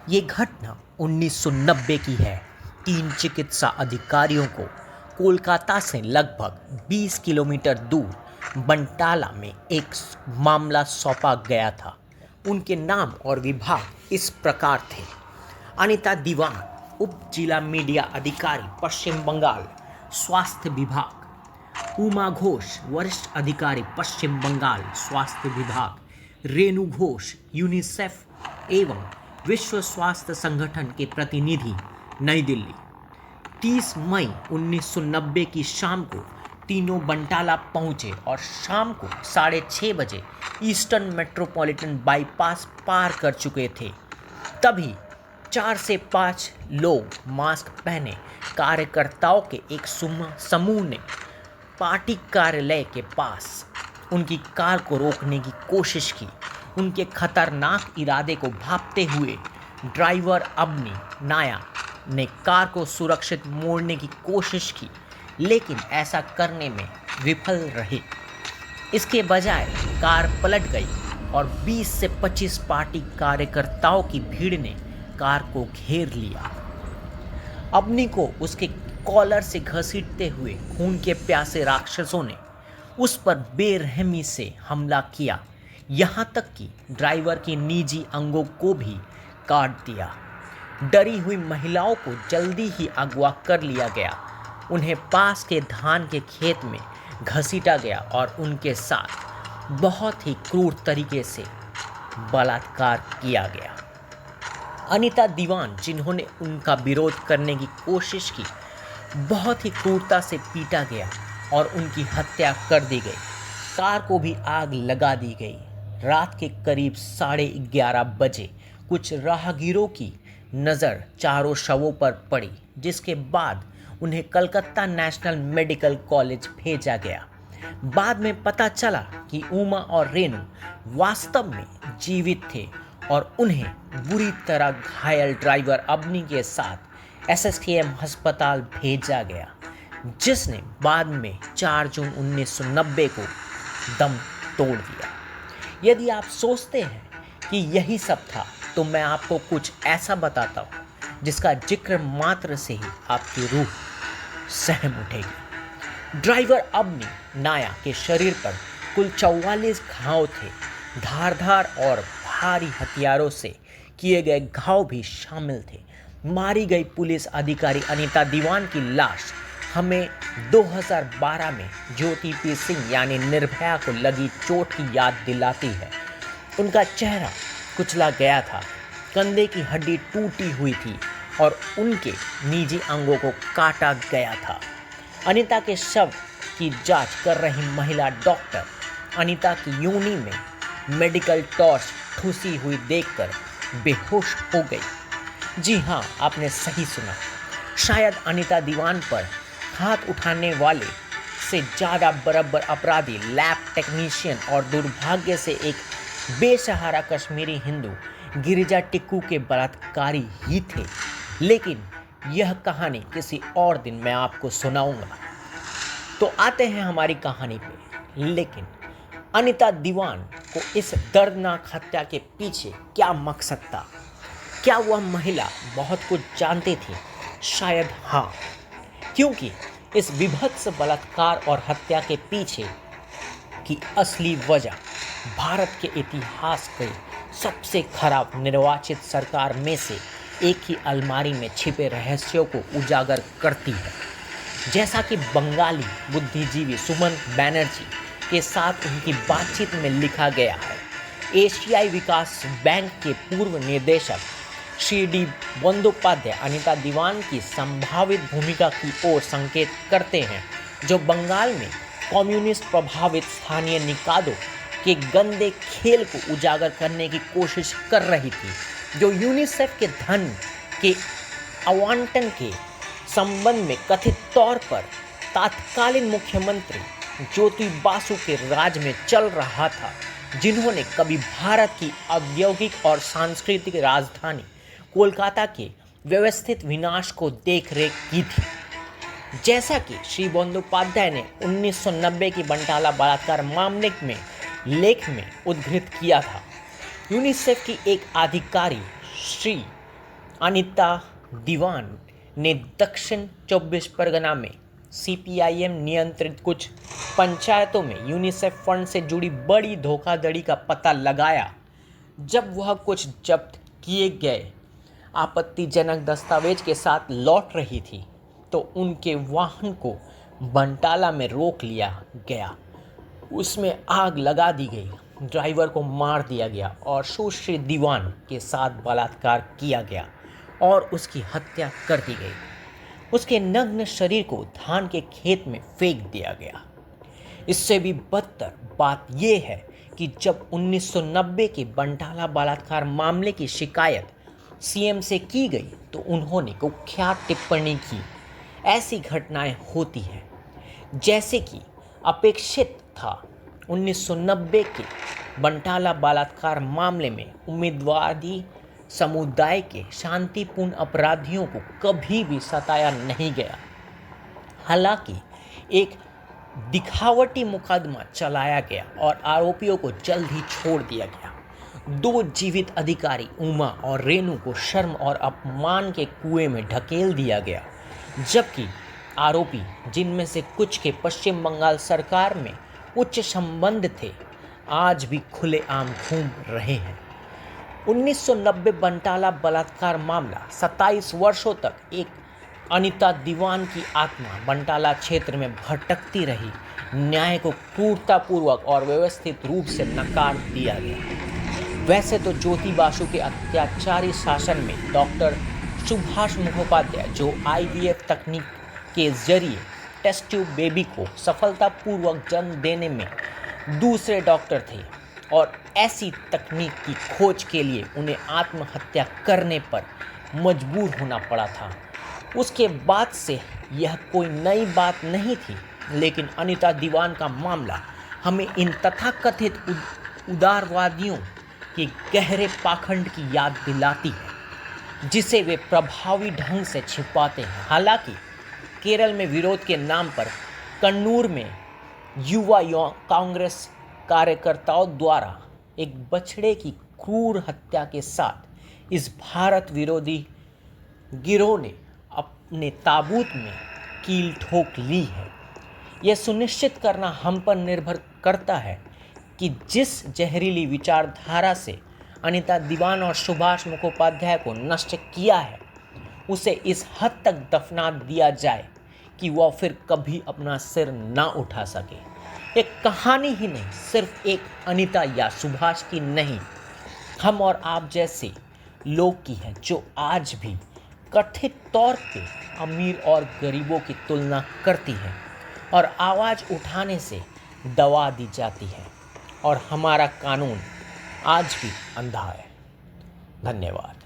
ये घटना 1990 की है। 3 चिकित्सा अधिकारियों को कोलकाता से लगभग 20 किलोमीटर दूर बंटाला में एक मामला सौंपा गया था। उनके नाम और विभाग इस प्रकार थे: अनीता दीवान, उप जिला मीडिया अधिकारी, पश्चिम बंगाल, स्वास्थ्य विभाग; उमा घोष, वरिष्ठ अधिकारी, पश्चिम बंगाल, स्वास्थ्य विभाग; रेणु घोष, यूनिसेफ एवं विश्व स्वास्थ्य संगठन के प्रतिनिधि, नई दिल्ली। 30 मई 1990 की शाम को तीनों बंटाला पहुंचे और शाम को 6:30 बजे ईस्टर्न मेट्रोपॉलिटन बाईपास पार कर चुके थे। तभी 4 से 5 लोग मास्क पहने कार्यकर्ताओं के एक समूह ने पार्टी कार्यालय के पास उनकी कार को रोकने की कोशिश की। उनके खतरनाक इरादे को भांपते हुए ड्राइवर अबनी नाया ने कार को सुरक्षित मोड़ने की कोशिश की, लेकिन ऐसा करने में विफल रहे। इसके बजाय कार पलट गई और 20 से 25 पार्टी कार्यकर्ताओं की भीड़ ने कार को घेर लिया। अबनी को उसके कॉलर से घसीटते हुए खून के प्यासे राक्षसों ने उस पर बेरहमी से हमला किया, यहाँ तक कि ड्राइवर के निजी अंगों को भी काट दिया। डरी हुई महिलाओं को जल्दी ही अगवा कर लिया गया। उन्हें पास के धान के खेत में घसीटा गया और उनके साथ बहुत ही क्रूर तरीके से बलात्कार किया गया। अनीता दीवान, जिन्होंने उनका विरोध करने की कोशिश की, बहुत ही क्रूरता से पीटा गया और उनकी हत्या कर दी गई। कार को भी आग लगा दी गई। रात के करीब 11:30 बजे कुछ राहगीरों की नज़र चारों शवों पर पड़ी, जिसके बाद उन्हें कलकत्ता नेशनल मेडिकल कॉलेज भेजा गया। बाद में पता चला कि उमा और रेणु वास्तव में जीवित थे और उन्हें बुरी तरह घायल ड्राइवर अबनी के साथ एसएसकेएम अस्पताल भेजा गया, जिसने बाद में 4 जून 1990 को दम तोड़ दिया। यदि आप सोचते हैं कि यही सब था, तो मैं आपको कुछ ऐसा बताता हूँ जिसका जिक्र मात्र से ही आपकी रूह सहम उठेगी। ड्राइवर अबनी नाया के शरीर पर कुल 44 घाव थे। धारदार और भारी हथियारों से किए गए घाव भी शामिल थे। मारी गई पुलिस अधिकारी अनीता दीवान की लाश हमें 2012 में ज्योति पी सिंह यानी निर्भया को लगी चोट की याद दिलाती है। उनका चेहरा कुचला गया था, कंधे की हड्डी टूटी हुई थी और उनके निजी अंगों को काटा गया था। अनीता के शव की जांच कर रही महिला डॉक्टर अनीता की योनि में मेडिकल टॉर्च ठूसी हुई देखकर बेहोश हो गई। जी हाँ, आपने सही सुना। शायद अनीता दीवान पर हाथ उठाने वाले से ज़्यादा बराबर अपराधी लैब टेक्नीशियन और दुर्भाग्य से एक बेसहारा कश्मीरी हिंदू गिरिजा टिक्कू के बलात्कारी ही थे। लेकिन यह कहानी किसी और दिन मैं आपको सुनाऊंगा। तो आते हैं हमारी कहानी पे। लेकिन अनीता दीवान को इस दर्दनाक हत्या के पीछे क्या मकसद था? क्या वह महिला बहुत कुछ जानती थी? शायद हाँ, क्योंकि इस विभत्स बलात्कार और हत्या के पीछे की असली वजह भारत के इतिहास की सबसे खराब निर्वाचित सरकार में से एक ही अलमारी में छिपे रहस्यों को उजागर करती है। जैसा कि बंगाली बुद्धिजीवी सुमन बैनर्जी के साथ उनकी बातचीत में लिखा गया है, एशियाई विकास बैंक के पूर्व निदेशक श्री डी बंदोपाध्याय अनीता दीवान की संभावित भूमिका की ओर संकेत करते हैं, जो बंगाल में कम्युनिस्ट प्रभावित स्थानीय निकायों के गंदे खेल को उजागर करने की कोशिश कर रही थी, जो यूनिसेफ के धन के आवंटन के संबंध में कथित तौर पर तत्कालीन मुख्यमंत्री ज्योति बासु के राज में चल रहा था, जिन्होंने कभी भारत की औद्योगिक और सांस्कृतिक राजधानी कोलकाता के व्यवस्थित विनाश को देखरेख की थी। जैसा कि श्री बंदोपाध्याय ने 1990 की बंटाला बलात्कार मामले में लेख में उद्धृत किया था, यूनिसेफ की एक अधिकारी श्री अनिता दीवान ने दक्षिण 24 परगना में सीपीआईएम नियंत्रित कुछ पंचायतों में यूनिसेफ फंड से जुड़ी बड़ी धोखाधड़ी का पता लगाया। जब वह कुछ जब्त किए गए आपत्तिजनक दस्तावेज के साथ लौट रही थी तो उनके वाहन को बंटाला में रोक लिया गया। उसमें आग लगा दी गई, ड्राइवर को मार दिया गया और सुश्री दीवान के साथ बलात्कार किया गया और उसकी हत्या कर दी गई। उसके नग्न शरीर को धान के खेत में फेंक दिया गया। इससे भी बदतर बात यह है कि जब 1990 के बंटाला बलात्कार मामले की शिकायत सीएम से की गई तो उन्होंने कुख्यात टिप्पणी की। ऐसी घटनाएं होती हैं जैसे कि अपेक्षित था। 1990 के बंटाला बलात्कार मामले में उम्मीदवादी समुदाय के शांतिपूर्ण अपराधियों को कभी भी सताया नहीं गया। हालांकि एक दिखावटी मुकदमा चलाया गया और आरोपियों को जल्द ही छोड़ दिया गया। 2 जीवित अधिकारी उमा और रेनू को शर्म और अपमान के कुएं में ढकेल दिया गया, जबकि आरोपी, जिनमें से कुछ के पश्चिम बंगाल सरकार में उच्च संबंध थे, आज भी खुलेआम घूम रहे हैं। 1990 बंटाला बलात्कार मामला 27 वर्षों तक एक अनिता दीवान की आत्मा बंटाला क्षेत्र में भटकती रही। न्याय को क्रूरतापूर्वक और व्यवस्थित रूप से नकार दिया गया। वैसे तो ज्योति बासु के अत्याचारी शासन में डॉक्टर सुभाष मुखोपाध्याय, जो आईवीएफ तकनीक के जरिए टेस्ट ट्यूब बेबी को सफलतापूर्वक जन्म देने में दूसरे डॉक्टर थे और ऐसी तकनीक की खोज के लिए उन्हें आत्महत्या करने पर मजबूर होना पड़ा था। उसके बाद से यह कोई नई बात नहीं थी, लेकिन अनिता दीवान का मामला हमें इन तथाकथित उदारवादियों के गहरे पाखंड की याद दिलाती है, जिसे वे प्रभावी ढंग से छिपाते हैं। हालांकि केरल में विरोध के नाम पर कन्नूर में युवा कांग्रेस कार्यकर्ताओं द्वारा एक बछड़े की क्रूर हत्या के साथ इस भारत विरोधी गिरोह ने अपने ताबूत में कील ठोक ली है। यह सुनिश्चित करना हम पर निर्भर करता है कि जिस जहरीली विचारधारा से अनिता दीवान और सुभाष मुखोपाध्याय को नष्ट किया है, उसे इस हद तक दफना दिया जाए कि वह फिर कभी अपना सिर ना उठा सके। एक कहानी ही नहीं, सिर्फ एक अनिता या सुभाष की नहीं, हम और आप जैसे लोग की है, जो आज भी कथित तौर पे अमीर और गरीबों की तुलना करती है और आवाज़ उठाने से दबा दी जाती है, और हमारा कानून आज भी अंधा है। धन्यवाद।